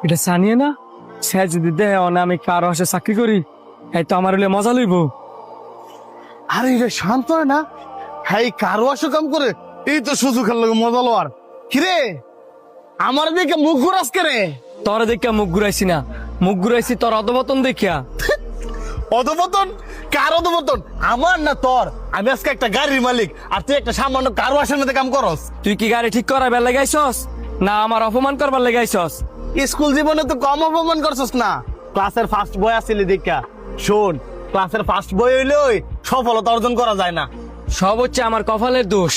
এটা জানিয়ে না সে যদি দেহ না আমি কারো হাসে চাকরি করি এই তো আমার হলে মজা লইব। আরে এটা শান্ত হয় না, হ্যাঁ কারো আসো কাম করে এই তো সুযোগ লাগে মজা লওয়ার। কিরে আমার দিকে মুখ ঘুরাস কে রে? তোর দেখিয়া মুখ ঘুরাইছি না, মুখ ঘুরাইছি তোর অধবতন দেখিয়া। অধপতন? কার অধপতন? আমার না তোর? আমি আজকে একটা গাড়ির মালিক আর তুই একটা সামান্য কারো আসার মধ্যে কাম করস। তুই কি গাড়ি ঠিক করাবার লাগাইছস না আমার অপমান করবার লাগাইছস? স্কুল জীবনে তো কম অপমান করছস না, ক্লাসের ফার্স্ট বয় আসিলি দেখা। শোন, ক্লাসের ফার্স্ট বয় হইলেই সফলতা অর্জন করা যায় না। সব হচ্ছে আমার কপালের দোষ।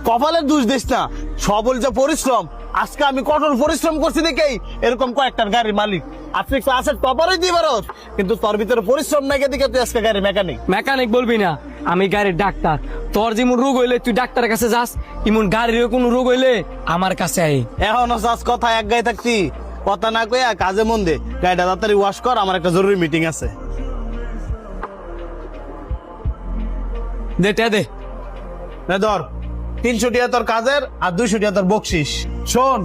কপালের দোষ দিস না, সবল যে পরিশ্রম। আজকে আমি কঠোর পরিশ্রম করছি দেখেই এরকম কয়েকটার গাড়ির মালিক। আপনি ক্লাসের টপারই দিয়ে পারস, কিন্তু তোর ভিতরে পরিশ্রম নাই দেখে তুই আজকে গাড়ির মেকানিক। মেকানিক বলবি না, আমি গাড়ির ডাক্তার। তোর যেমন রোগ হইলে তুই ডাক্তারের কাছে যাস, এমন গাড়ির কোনো রোগ হইলে আমার কাছে আই। এখনো চাষ কথা এক গায়ে থাকতি, কথা না কইয়া কাজে মন দে। গাড়িটা তাড়াতাড়ি ওয়াশ কর, আমার একটা জরুরি মিটিং আছে। দে টে দে। না ধর 300 টাকা তোর কাজের আর 200 টাকা তোর বকশিস। শোন,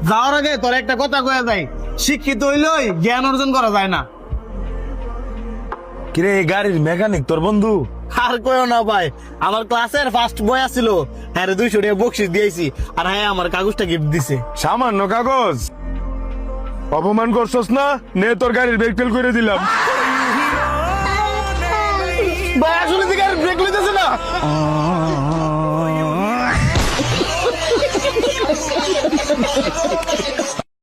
যাওয়ার আগে তোর একটা কথা কয়ে যায়, শিক্ষিত হইলেই জ্ঞান অর্জন করা যায় না। কিরে এই গাড়ির মেকানিক তোর বন্ধু? আর কইও না ভাই, আমার ক্লাসের ফার্স্ট বয় আছিল, হ্যাঁ 200 টাকা বকশিস দিয়েছি, আর হ্যাঁ আমার কাগজটা গিফট দিছে। সামান্য কাগজ? অপমান করছস না, নে তোর গাড়ির ব্রেক ফেল করে দিলাম। ভাই আসলে যে গাড়ির ব্রেক লইতেছে না।